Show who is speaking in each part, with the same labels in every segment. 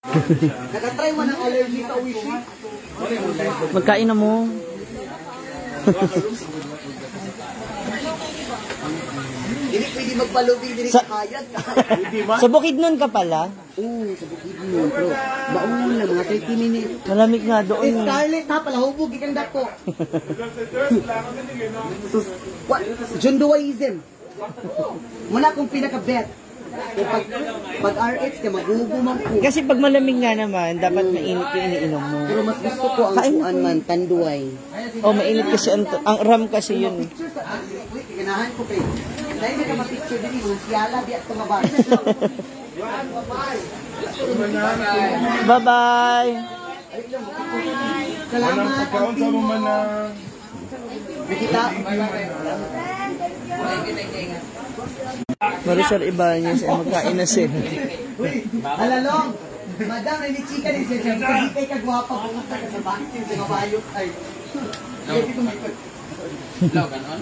Speaker 1: Nakatry mo ng allergy sa wishi?
Speaker 2: Magkain na mo.
Speaker 1: Hindi pwede magpalubing din sa kayat.
Speaker 2: Sa Bukidnon ka pala?
Speaker 1: Oo, sa Bukidnon. Pero baon lang, mga 30 minutes.
Speaker 2: Malamig nga doon.
Speaker 1: Scarlett ha, pala hubog, ikan dako. Junduaism. Muna kong pinaka-bet. Pag RH ka, maghuhuman po.
Speaker 2: Kasi pag malamig nga naman, dapat mainit yung iniinom mo.
Speaker 1: Pero mas gusto ko ang kuan man, tanduay.
Speaker 2: Oh, mainit kasi ang ram kasi yun.
Speaker 1: Wait, ganahan ko kayo. Dahil na ka ma-picture din yung siyala, di at tumabay.
Speaker 2: Bye-bye!
Speaker 1: Salamat. Kita.
Speaker 2: Marisol Ibanez, magkain na siya.
Speaker 1: Alalong, madam, may chika din siya. Kasi kay kagwapa, pumunta ka sa vaccine, sa kabayot. Ay, hindi ko may Hello, ganon?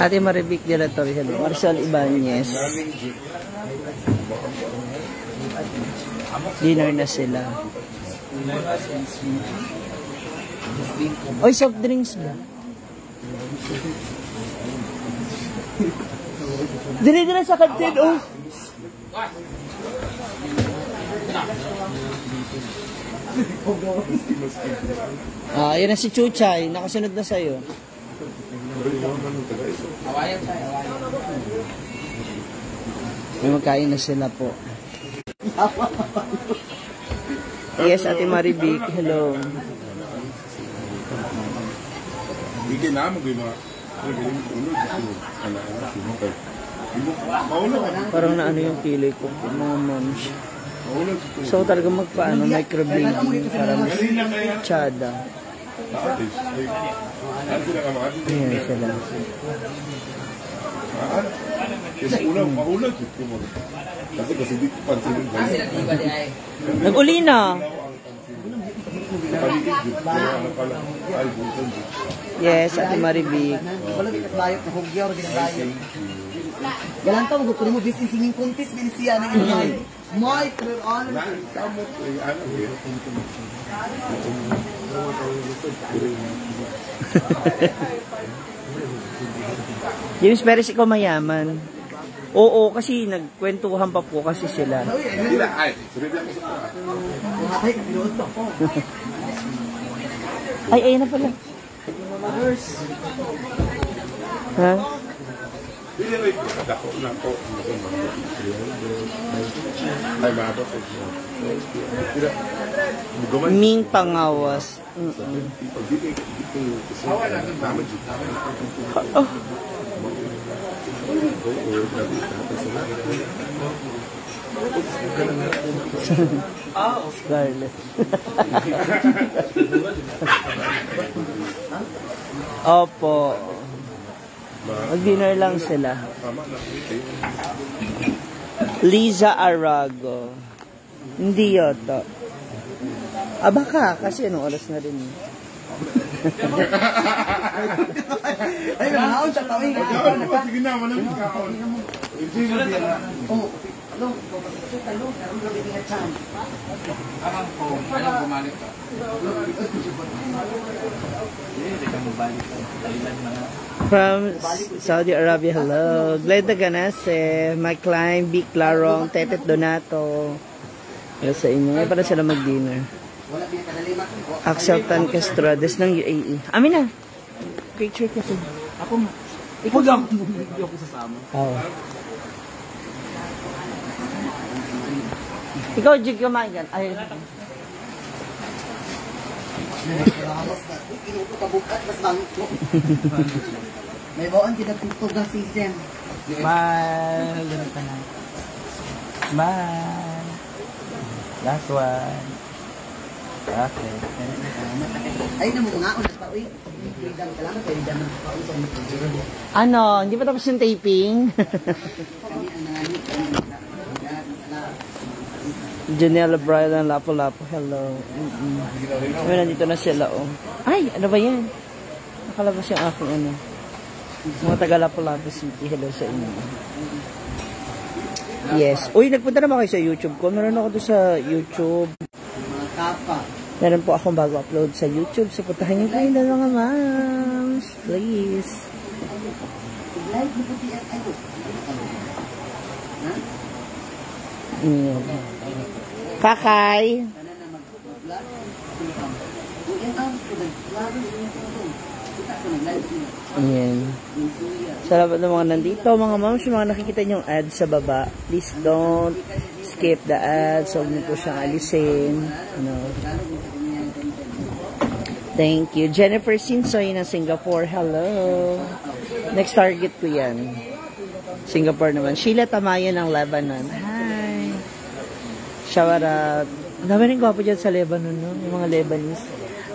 Speaker 2: Ate Maribik Dilatory, Marisol Ibanez. Dinner na sila. Oy, soft drinks ba? Dire-dire sa kantin, oh. Ah, yan na si Chuchay. Nakasunod na sa'yo. May magkain na sila po. Yes, Ate Maribik. Hello. Parang na ano yung pilay ko, mga moms. So talaga magpaano, microblading para mas tsada. Ayan sila. Nag-uli na. Yes, Ate Maribik.
Speaker 1: Galang tao, magkukunin mo business singing contest, binisiya na yun. May, pero ano?
Speaker 2: James Perez, ikaw mayaman. Oo, kasi nagkwentuhan pa po kasi sila. Ay, ayun na pala. Ha? Ming Pangawas. Oh. Scarlett. Opo. Mag-dinner lang sila. Liza Arago. Hindi yata. Baka, kasi anong oras na rin.
Speaker 1: Ay, nanaon sa tawin.
Speaker 3: Sige na, manang kakaon.
Speaker 1: Oh, hello. Hello, karoon gabi nga chance.
Speaker 3: Amang po, anong bumalik ka?
Speaker 2: From Saudi Arabia, hello. Glenda Ganase, Mike Klein, Big Clarong, Tetet Donato. Hello sa inyo. Ngayon pala sila mag-dinner. Axel Tan Castrades ng UAE. Amin na. Picture kasi.
Speaker 1: Ako nga. Ikaw lang. Hindi ako sasama.
Speaker 2: Oo. Ikaw, Jig, kumain yan. Ay.
Speaker 1: Kinukukabukat, mas bangko. May bawaan kinatutog ng season.
Speaker 2: Bye. Ganun ka na. Bye. Last one. Okay.
Speaker 1: Ay, naman nga ako nagpa-uwi. Salamat kayo dyan ng pa-uwi sa mga.
Speaker 2: Ano? Hindi pa tapos yung taping?
Speaker 1: Kami ang nanganit.
Speaker 2: Janela Brylan, Lapu-Lapu, hello. Ay, nandito na sila, oh. Ay, ano ba yan? Nakalabas yung aking ano. Mga taga Lapu-Lapu City, hello sa inyo. Yes. Uy, nagpunta naman kayo sa YouTube ko. Meron ako doon sa YouTube.
Speaker 1: Mga kapa.
Speaker 2: Meron po akong bago upload sa YouTube. So, puntahan niyo kayo na mga moms. Please.
Speaker 1: Like mo puti at ano?
Speaker 2: Ayan. Kakay.
Speaker 1: Sana na mag-vlog. Yan ang vlogger siya ito. Kita ko nag-live siya.
Speaker 2: Ayan. Salamat ng mga nandito. Mga moms, yung mga nakikita niyong ads sa baba, please don't skip the ads. Huwag niyo po siyang alisin. No. Thank you. Jennifer Sinsoy ng Singapore. Hello. Next target ko yan. Singapore naman. Sheila Tamayo ng Lebanon. Hi. Shout out. Dami rin gwapo dyan sa Lebanon, no? Yung mga Lebanese.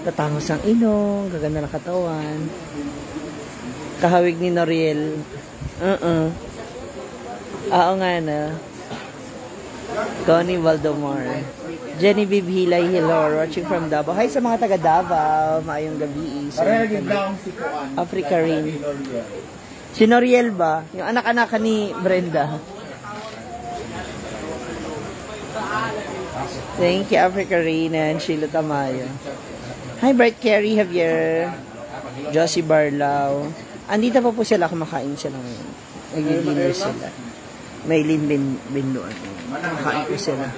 Speaker 2: Tatangos ang inong, gaganda na katawan. Kahawig ni Noriel. Oo nga na. Connie Valdomar. Jenny Bibhilay Hilor, watching from Davao. Hi sa mga taga Davao. Maayong gabi. Africa rin. Si Noriel ba? Yung anak-anak ni Brenda. Thank you, Africa rin and Sheila Tamayo. Hi, Bright Carey Javier. Josie Barlao. Andito pa po sila, kumakain sila ngayon. Nag-dinner sila. Maylin Binduan. Kumakain po sila.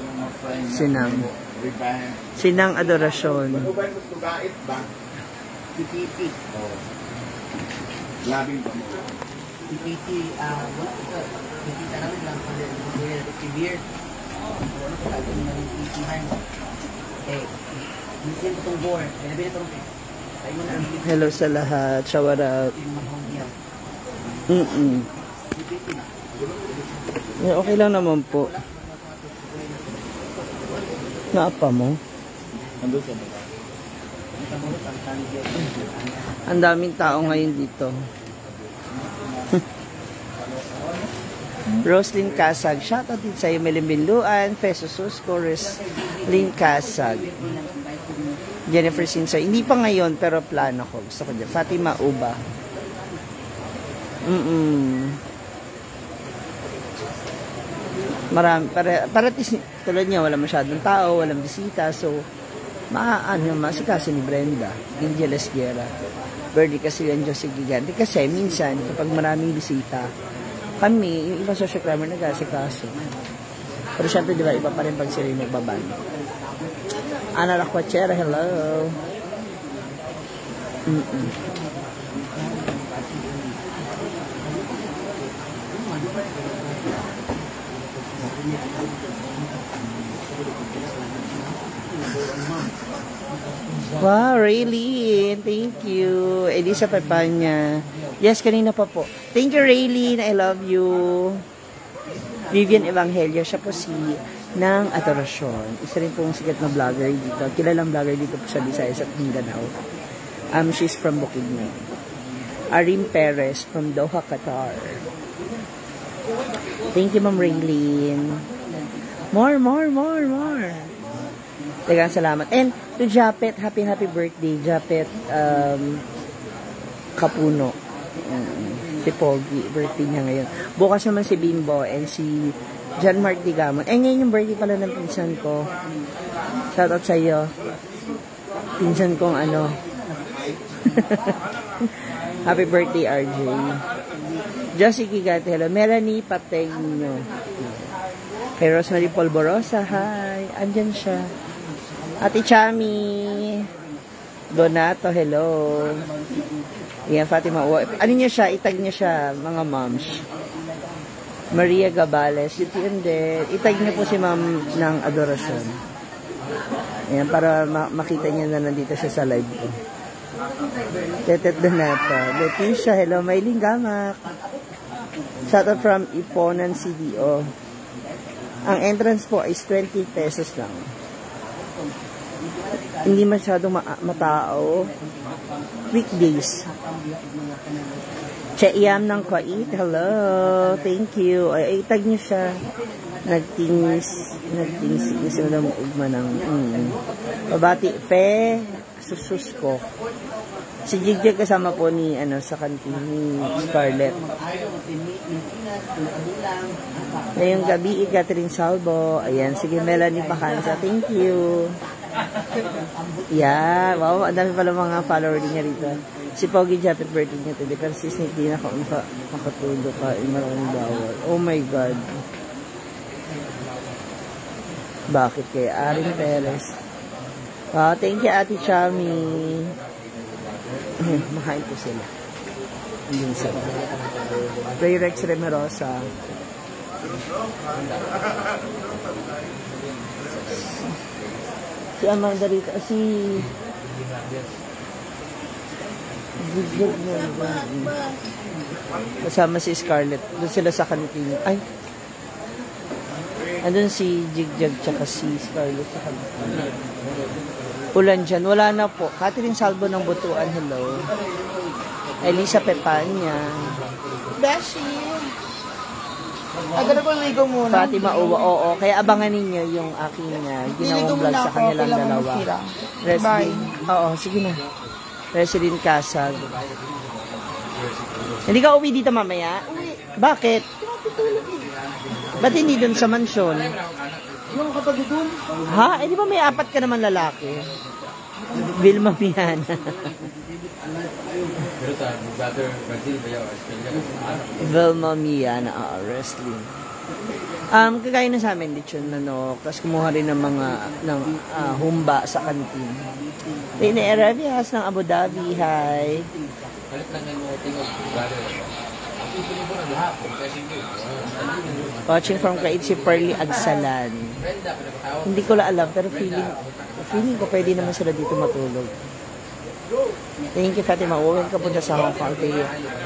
Speaker 2: Sinang adorasyon.
Speaker 1: Si Titi.
Speaker 3: Labing pa mo.
Speaker 1: Si Titi, wala ito. Bisita namin lang pala. Si Beard. Wala ko tayo ng Titi man. Eh, minsan itong board. Nabili itong tayo mo na ang Titi.
Speaker 2: Hello sa lahat. Shout out. Okay lang naman po. Naapa mo?
Speaker 3: Ando sa mga.
Speaker 2: Ang daming tao ngayon dito. Roslyn Casag. Shoutout din sa'yo, Melimbinluan, Feso Susco, Roslyn Casag. Jennifer Sinsoy. Hindi pa ngayon, pero plano ko. Gusto ko dyan. Fatima Uba. Marami. Paratis, tulad niya, wala masyadong tao, walang bisita. So, masikaso ni Brenda. Angeles Guerra. Birdie Casilian, Jose Gigante. Kasi, minsan, kapag maraming bisita, kami, yung iba social climber nag-asikaso. Pero syempre, di ba, iba pa rin pag sila yung nagbaban. Ana Raquachera, hello. Wow, Raylene. Thank you. Elisa Pepanya. Yes, kanina pa po. Thank you, Raylene. I love you. Vivian Evangelio. Siya po si ng Adorasyon. Isa rin pong sikat na vlogger dito. Kilalang vlogger dito po sa Visayas at Mindanao. She's from Bukidnon. Arim Perez from Doha, Qatar. Thank you, Ma'am Raylene. More. Dagang salamat. And to Japet, happy birthday, Japet Kapuno. Si Pogi, birthday niya ngayon. Bukas naman si Bimbo and si John Mark Digamon. Ngayon yung birthday pala ng pinsan ko. Shoutout sa iyo. Pinsan kong ano. Happy birthday, RJ. Josie Gigante, hello. Melanie Pategno. Kay Rosemary Polborosa, hi. Andyan siya. Ate Chami. Donato, hello. Yan, Fatima. Ano niya siya? Itag niya siya, mga moms. Maria Gabales. Yun din. Itag niya po si ma'am ng Adorasyon. Yan, para makita niya na nandito siya sa live ko. Tetet Donato. Leticia, hello. Mailing Gamak. Shoutout from Iponan CDO. Ang entrance po is 20 pesos lang. Hindi masyadong matao. Weekdays. Cheiyam ng Kuwait. Hello. Thank you. Ay, itag niyo siya. Nagtings na mo ugma ng babati fe susus ko. Si Jigjag kasama po ni sa kantin ni Scarlett. Ngayong gabi, Catherine Salvo. Ayan, sige, Melanie Pacanza. Thank you. Yeah, wow, ang dami pala mga follower din niya rito. Si Pogi, happy birthday niya today. Pero si Snake, di na makatulog ka. Maraming bawal. Oh my God. Bakit kay Arin Perez? Thank you, Ate Chami. Makain po sila. Yun sila. Ray Rex Remerosa. Si Amanda rito. Si kasama si Scarlett. Doon sila sa kantin. Ay! Andun si Jigjag tsaka si Scarlett sa kantin. Ulan dyan. Wala na po. Catherine Salvo ng Butuan. Hello. Elisa Pepanya.
Speaker 4: Beshi. Agad ko ligo muna.
Speaker 2: Fatima Uwa. Oo. Kaya abangan ninyo yung aking ginawang vlog sa kanilang dalawa.
Speaker 4: Bye.
Speaker 2: Oo. Sige na. Resident Casag. Hindi ka uwi dito mamaya? Bakit? Ba't hindi dun sa mansyon?
Speaker 4: Yung kapag doon?
Speaker 2: Ha? Eh di ba may 4 ka naman lalaki? Vilma Miana. Vilma Miana, wrestling. Kagaya na sa amin, lechon manok. Tapos kumuha rin ng mga humba sa kantin. Rene Arabias ng Abu Dhabi, hi. Watching from Kait si Pearly Agsalan. Hindi ko la alam, pero feeling ko pwede naman sila dito matulog. Thank you, Fatima. Uwin ka punta sa Hong Kong.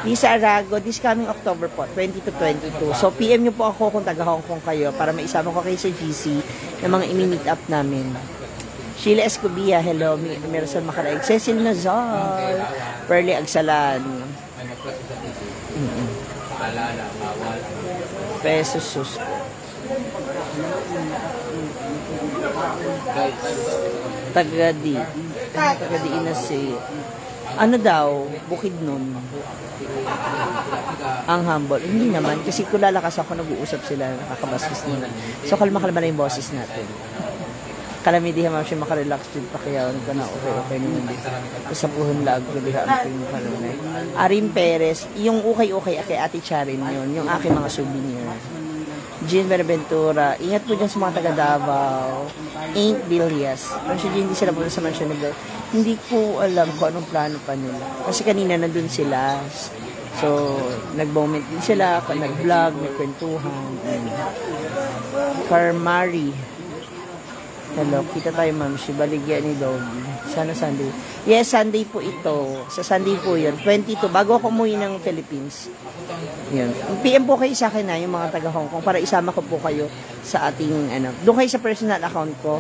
Speaker 2: Lisa Arago, this coming October po, 20 to 22. So, PM nyo po ako kung taga Hong Kong kayo para maisama ko kayo sa GC ng mga imi-meet up namin. Sheila Escobia, hello. Merson Macaraig. Cecil Nazar. Pearly Agsalan. Pesos sus. Tagadi na si ano daw, bukid nun. Ang humble. Hindi naman, kasi kung lalakas ako, nag-uusap sila, nakakabastos nila. So, kalma-kalma na yung boses natin. Kalamidihan mo siya makarelax din pa kaya ko na okay naman din. Sa puhon lag, gabihan ko yung kalunay. Arin Perez, yung okay kay Ate Charin yun, yung aking mga souvenir. Jean Benaventura, ingat po dyan sa mga taga Davao. Ain't Villas. Hindi sila punta sa mansion nila. Hindi ko alam kung anong plano pa nila. Kasi kanina nandun sila. So, nag-moment din sila, nag-vlog, nagkwentuhan. Carmari. Hello, kita tayo ma'am. Si Baligyan ni Doggy. Sana Sunday. Yes, Sunday po ito. Sa Sunday po yun. 22. Bago ako umuwi ng Philippines. Yun. PM po kayo sa akin na yung mga taga Hong Kong para isama ko po kayo sa ating doon kayo sa personal account ko.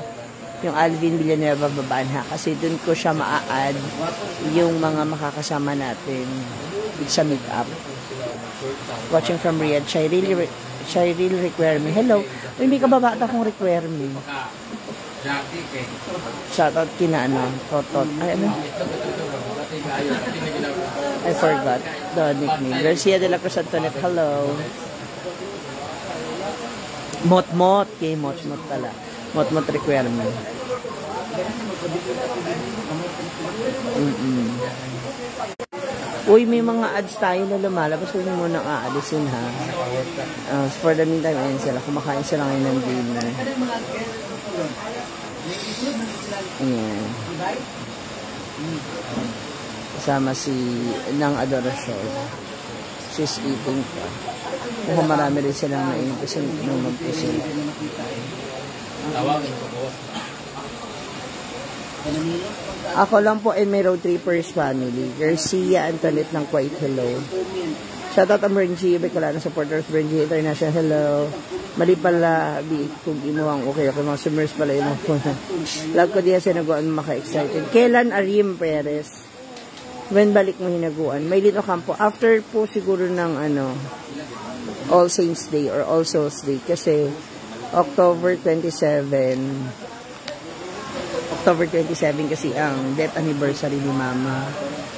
Speaker 2: Yung Alvin Villanueva babaan ha. Kasi doon ko siya maa-add yung mga makakasama natin sa meet-up. Watching from Riyadh. Shireel require me. Hello. Uy, may kababata akong require me. Shoutout kina Totot. Ay, ano? I forgot the nickname. Garcia de la Cruz Antoinette. Hello. Mot-mot. Kay Mot-mot pala. Mot-mot requirement. Uy, may mga ads tayo na lumalabas. Huwag mo nang aalisin ha. For the meantime, ayun sila. Kumakain sila ngayon ng dinner. Ayan. Kasama si Nang Adorasyon. She's eating pa. Kung marami rin silang nainom kasi naman po sila. Ako lang po ay may road trippers family. Garcia Antoinette ng Quite Hello. Shoutout ang Berngie, Bekalana supporters Berngie International. Hello. Mali pala, kung imuhang okay mga summers pala yung mga love ko diya sinaguan maka-excited. Kailan Arim Perez? When balik mo hinaguan? May Lino Campo. After po siguro ng All Saints Day or All Souls Day kasi October 27. October 27 kasi ang death anniversary ni Mama.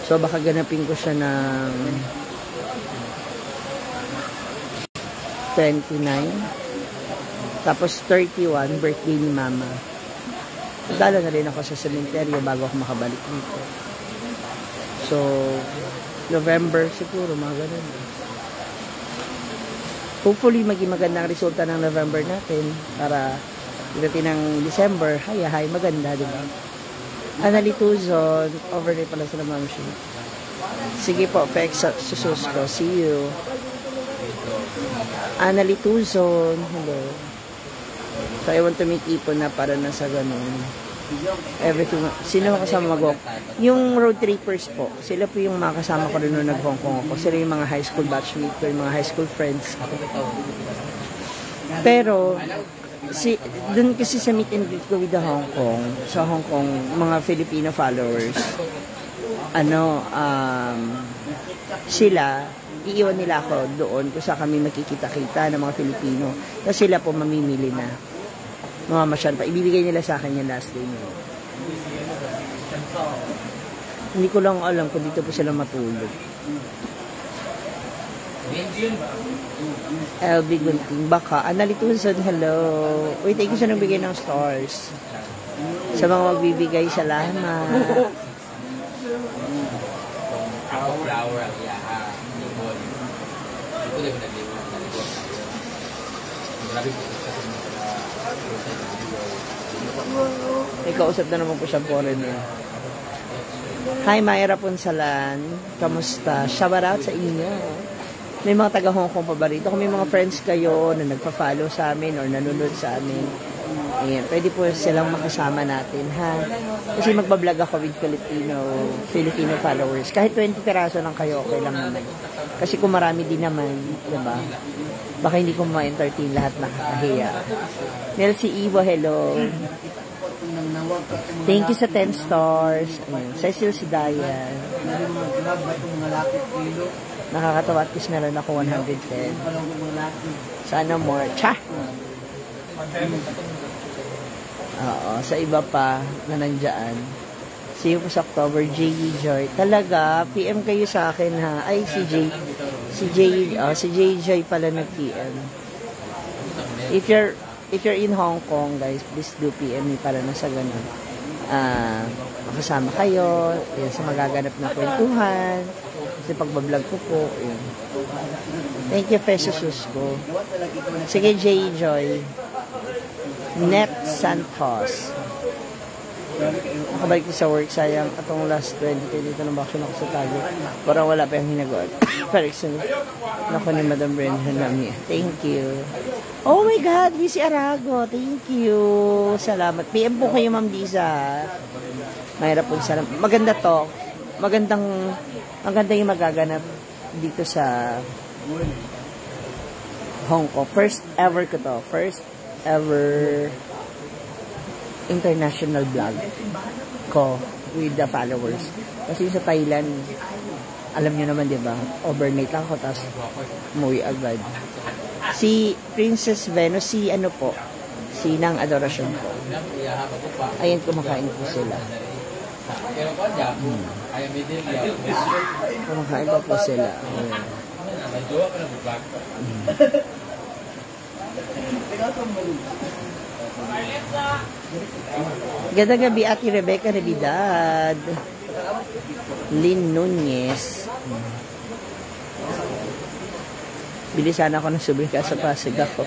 Speaker 2: So, baka ganapin ko siya ng 29. Tapos 31, birthday ni Mama. Dala na rin ako sa sementeryo bago ako makabalik dito. So, November siguro, mga ganun. Hopefully, maging magandang resulta ng November natin para pagdating ng December, hay, maganda, di ba? Annalie Tuzon, overnight pala sa Ma'am Shi. Sige po, Fex, susus ko. See you. Annalie Tuzon, hello. So, I want to meet Ipon na para nasa ganun. Everything. Sino kasama mag-walk? Yung road trippers po. Sila po yung mga kasama ko rin nung nag-Hong Kong ako. Sila yung mga high school batchmate ko, yung mga high school friends ko. Pero, dun kasi sa meet and greet ko with the Hong Kong, sa Hong Kong, mga Filipino followers, sila, iiwan nila ako doon kung saan kami makikita-kita ng mga Filipino. Kasi sila po mamimili na. Mamamasyan pa. Ibibigay nila sa akin yung last day nila. Hindi ko lang alam kung dito po sila matulog. LB Gunting. Baka. Annalie Tuzon, hello. Uy, thank you sa nagbigay ng stars. Sa mga magbibigay, salamat. May kausap na naman po siya foreigner. Hi, Mayra Punsalan. Kamusta? Shout out sa inyo. May mga taga Hong Kong pa ba rito? Kung may mga friends kayo na nagpa-follow sa amin or nanonood sa amin, ayan, pwede po silang makasama natin, ha? Kasi magbablog ako with Filipino followers. Kahit 20 piraso lang kayo, okay lang naman. Kasi kung marami din naman, diba? Baka hindi ko ma-entertain lahat, nakakahiya. Nelsie Ivo, hello. Thank you sa 10 stars. Ayan, Cecil Sidayan. Nakakatawa at least meron ako 110. Sana more. Cha! Oo, sa iba pa na nandyan. See you po sa October, J.E. Joy. Talaga, PM kayo sa akin, ha? Ay, si J.E. Joy pala nag-PM. If you're in Hong Kong, guys, please do PM me para nasa ganun. Makasama kayo, yun, sa magaganap na kwentuhan, kasi pagbablog ko po, yun. Thank you, Fesus ko. Sige, J.E. Joy. Net Santos. Nakabalik ko sa work, sayang atong last 20 dito ng vaccine ako sa Tago. Parang wala pa yung hinagot. Pero ako ni Madam Brenda namin. Thank you. Oh my God, Lizzy Arago. Thank you. Salamat. PM po kayo, Ma'am Liza. Mahirap po salamat. Maganda to. Maganda yung magaganap dito sa Hong Kong. First ever ko to. First ever international vlog ko with the followers. Kasi sa Thailand, alam nyo naman, di ba? Overnight lang ako, tapos umuwi agad. Si Princess Venus, si ano po, si Nang Adorasyon po. Ayan, kumakain po sila. Kumakain pa po sila. Ayan. Ganda gabi, Ate Rebecca Navidad. Lynn Nunez. Bilisan ako ng sublika sa Pasig ako.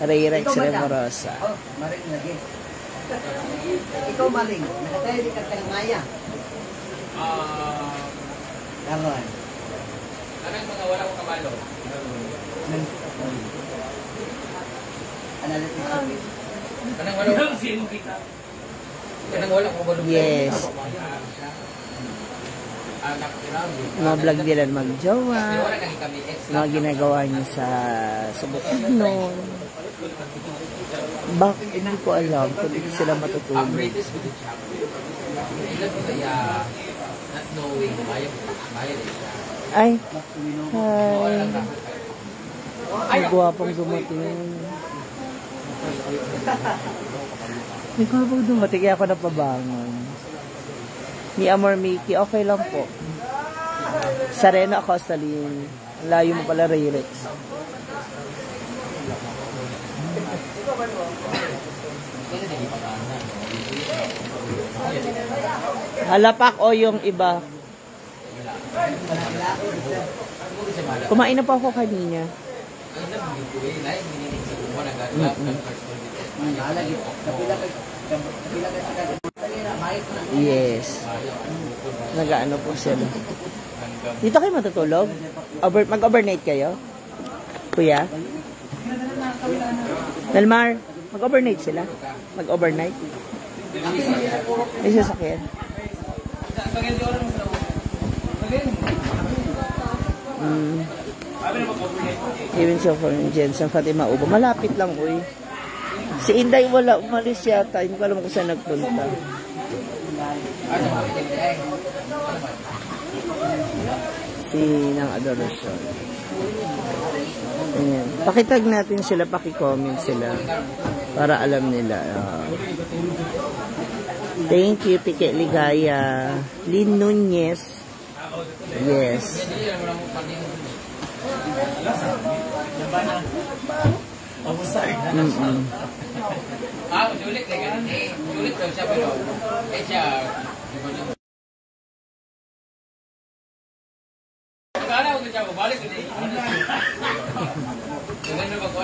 Speaker 2: Ray Rex Remorosa.
Speaker 1: Maring lagi. Ikaw maring. Nakatayo di ka tayong maya. Karon. Anong mga wala ko kamalo? Analytic service. Kanang wala ko kita. Kanang wala ko balong.
Speaker 2: Yes. Mga vlog nila mag-jowa. Mga ginagawa niya sa Bukidnon. Bakit hindi ko alam kung hindi sila matutulog. Ay. Hi. Ay, guwapong dumating. Hindi ko po dumating kaya ako napabangon. Ni Amor Mickey, okay lang po. Sarena Acostaline. Layo mo pala, Rayrex. Halapak o yung iba? Kumain na pa ako kanina. Yes. Nag-ano po sila. Dito kayo matutulog? Mag-overnight kayo? Kuya? Dalmar, mag-overnight sila? Mag-overnight? May sasakyan. Even so for Jensen Fatima Ubo. Malapit lang, uy. Si Inday wala, umalis yata. Hindi ko alam kung saan nagpunta. Si ng Adoration. Ayan. Pakitag natin sila, pakicomment sila. Para alam nila. Thank you, Tike Ligaya. Lynn Nunez. Yes.
Speaker 1: Sulit daw siya pero siya kala ko siya balik ni ganun ba ko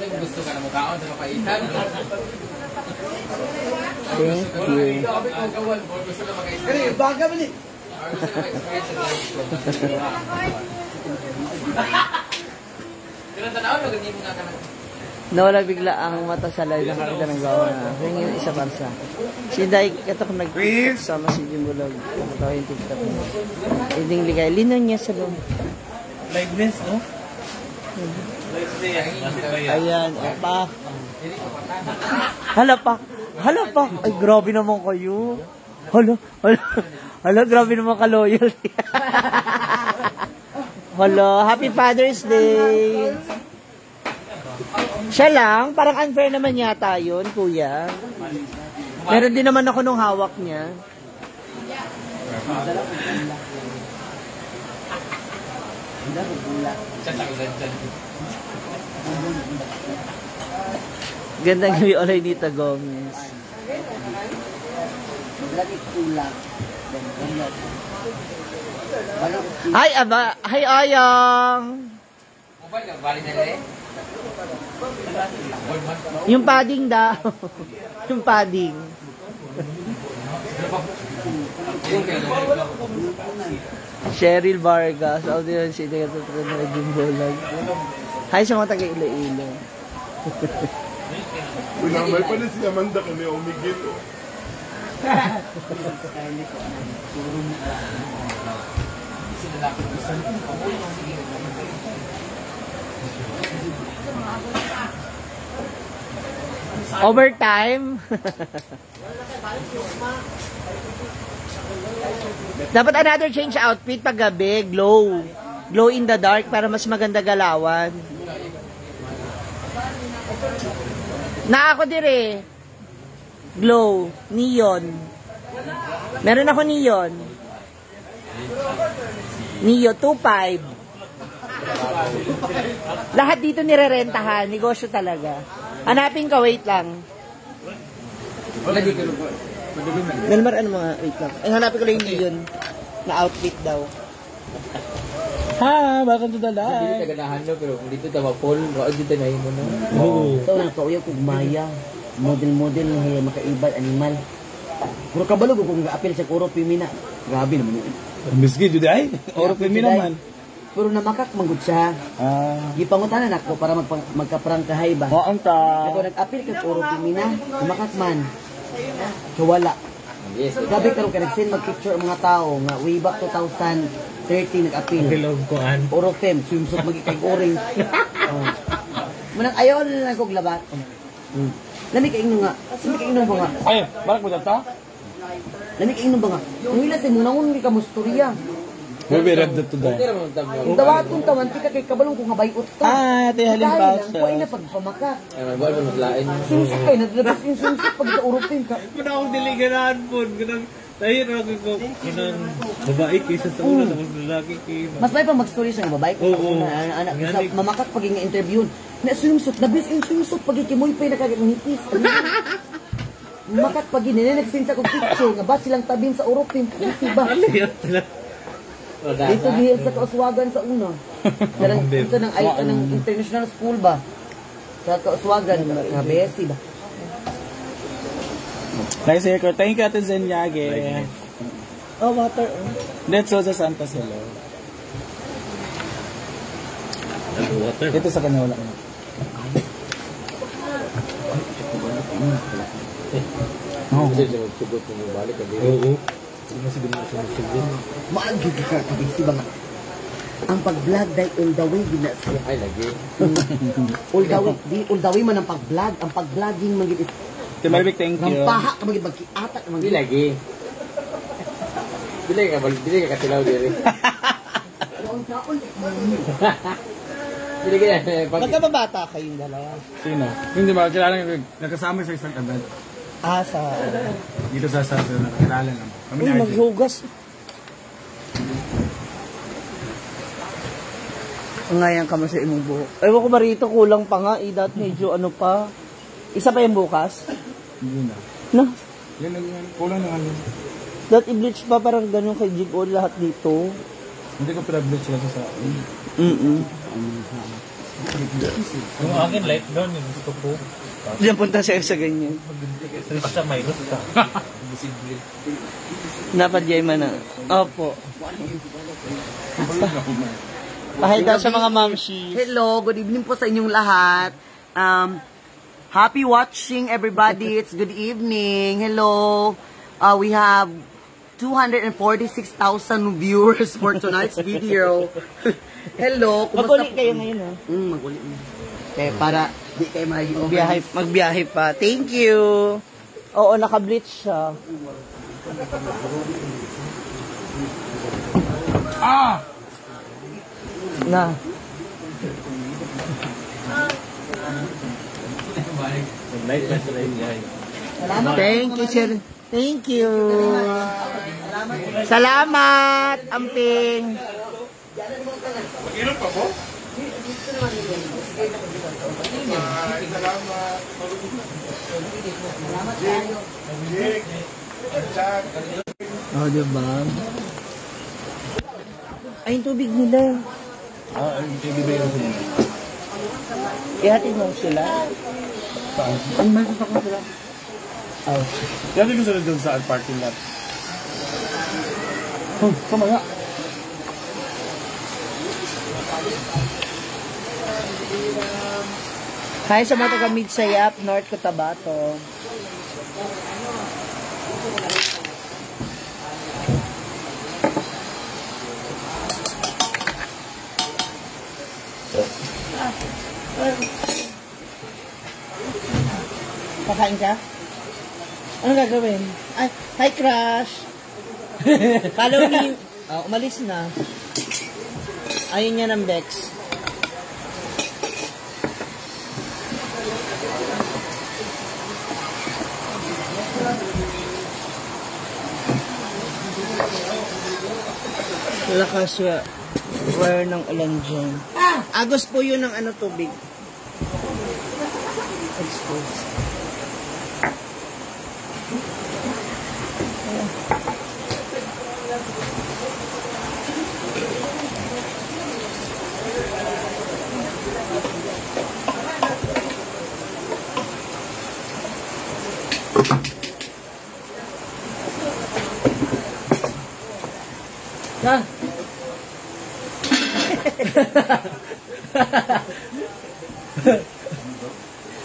Speaker 1: gusto ka na mukhaon sa mapaitan.
Speaker 2: Thank you.
Speaker 4: Baga bali.
Speaker 2: Nawala bigla ang mata sa live na kakita ng gawa na. Kaya yung isa parsa. Si Day, katok nag-sama si Jimbulog. Ito yung TikTok mo. Iding ligay. Linon niya sa loob.
Speaker 3: Like this, no?
Speaker 2: Ayan, opa. Hala pa. Hala pa. Ay, grabe naman kayo. Hala, hala. Hala, grabe naman ka-loyalty. Hala, Happy Father's Day. Siya lang, parang unfair naman yata yun, kuya. Meron din naman ako nung hawak niya. Gandang gabi, Olaynita Gomez. Hi, Aba. Hi, Ayang. Yung padding daw. Yung padding. Cheryl Vargas. Ako din yung sila katuturo na Jimbolag. Hi sa mga taga-Iloilo.
Speaker 5: Pinamay pa na si Amanda kami umigil.
Speaker 2: Overtime. Dapat another change outfit pag gabi, glow. Glow in the dark para mas maganda galawan. Na ako dire. Glow, neon. Meron ako neon. Neo 2.5. Lahat dito nirerentahan, negosyo talaga. Hanapin ka, wait lang. Nelmar, ano mga, wait lang. Ay, hanapin ko lang yung neon na outfit daw.
Speaker 3: Ha, welcome to the
Speaker 1: Hindi
Speaker 3: live.
Speaker 1: tagadahan no, pero kung dito tama Paul, raod dito na mo na.
Speaker 6: So, nakauyaw kong maya. Model-model na makaibad, animal. Puro kabalo ko kung apil sa Oro Pimina. Grabe naman yun.
Speaker 3: Miski, Judy ay? Oro pa naman.
Speaker 6: Pero namakak manggod siya. Gipangutanan ako para magkaprangkahay ba.
Speaker 3: Oo, ang ta.
Speaker 6: Ako nag-apil kag Oro Pimina, namakak man. So wala.
Speaker 1: Yes.
Speaker 6: Grabe karon ka nag-send mag-picture ang mga tao nga way back 2013 nag-apil.
Speaker 3: Bilog ko an.
Speaker 6: Oro Fem, swimsuit magikay oring. Manang ayaw na lang kong labat. Lami ka ingno nga. Lami ka ingno ba nga?
Speaker 3: Ay, barak mo data?
Speaker 6: Lami ka ingno ba nga? Ang ila sa muna ngun ka mustorya.
Speaker 3: We will read that to
Speaker 6: Okay
Speaker 3: die.
Speaker 6: naman tablo. Ang dawatong taman, tika kay kabalong kung habayot ka.
Speaker 2: Ate halimbawa
Speaker 6: Dahil lang, kuhay na pagpamakat. Ay, may buwan mo naglain. Sinsip kayo, naglabas yung sinsip pag sa Europin ka.
Speaker 3: Kung akong diliganaan po, ganang tahir ako ko. Ganang babae kaysa sa una, tapos lalaki kayo.
Speaker 6: Mas may pa mag-story siya ng babae.
Speaker 3: Oo.
Speaker 6: Anak, mamakat pag yung interview. Na swimsuit, nabis yung swimsuit pag ikimoy pa yung nakagangipis. Makat pag yun, nagsinsa kong picture, nga ba silang tabin sa Europin. Kasi ba? Dito gihil sa Kauswagan sa una. Karang isa ng international school ba? Sa Kauswagan, Kabesi ba?
Speaker 3: Nice haircut. Thank you, Ate Zenyage.
Speaker 2: Oh, water.
Speaker 3: Let's go sa Santa Silo. Ito sa kanya wala. Oo. Oo.
Speaker 6: Maagi ka kabisi ba nga? Ang pag-vlog dahil all the way gina siya. Ay, lagi. All the way man ang pag-vlog. Ang pag-vlogging man gina.
Speaker 3: Timaribik, thank you.
Speaker 6: Rampaha ka magiging magkiatak.
Speaker 7: Hindi lagi. Dili ka katilaw diri. Dili ka.
Speaker 2: Magkababata kayong dalawa.
Speaker 3: Sino? Hindi ba, kilala nga, nagkasama sa isang event.
Speaker 2: Sa...
Speaker 3: Dito sa nakilala naman. Kami
Speaker 2: Uy,
Speaker 3: ni RJ.
Speaker 2: maghugas. Ngayon ka mo sa imong buhok. Ewan ko ba rito, kulang pa nga. Dat medyo ano pa. Isa pa yung bukas.
Speaker 3: Hindi na.
Speaker 2: No?
Speaker 3: Yan, kulang na nga yun.
Speaker 2: Dat i-bleach pa parang ganun kay Jig-O lahat dito.
Speaker 3: Hindi ko pinablit sila sa
Speaker 7: Yung akin light brown yung gusto ko.
Speaker 2: Diyan punta siya sa ganyan.
Speaker 7: Siya may rusta.
Speaker 2: Napadyay man na. Opo. Pahay daw sa mga mamshi.
Speaker 6: Hello, good evening po sa inyong lahat. Happy watching everybody. It's good evening. Hello. We have 246,000 viewers for tonight's video. Hello.
Speaker 2: Mag-uli kayo ngayon, ha?
Speaker 6: Mag-uli. Okay, para di kayo
Speaker 2: Magbiyahe pa. Thank you. Oo, naka-bleach siya. Na. Thank you, sir. Thank you. Salamat, Amping.
Speaker 5: Mag-inom pa po?
Speaker 2: Oh, diba? Ay, yung tubig nila. Ihatid mo sila. Ang masasok mo sila.
Speaker 3: Oh. Yan din ko sila dun sa parking lot. Kumaya.
Speaker 2: Hi sa mga taga Midsayap, North Cotabato. Kakain ka? Ano gagawin? Ay, hi crush! Follow me. Umalis na. Ayun niya ng Bex. Lakas wire ng ulan dyan. Agos po yun ng ano tubig. Expose.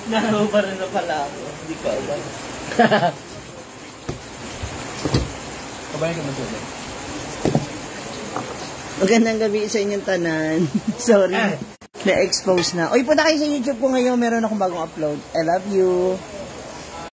Speaker 2: Naro pa rin na pala ako. Hindi ko alam.
Speaker 3: Kabayan ka matulog.
Speaker 2: Magandang gabi sa inyong tanan. Sorry. Na-expose na. Uy, punta kayo sa YouTube ko ngayon. Meron akong bagong upload. I love you.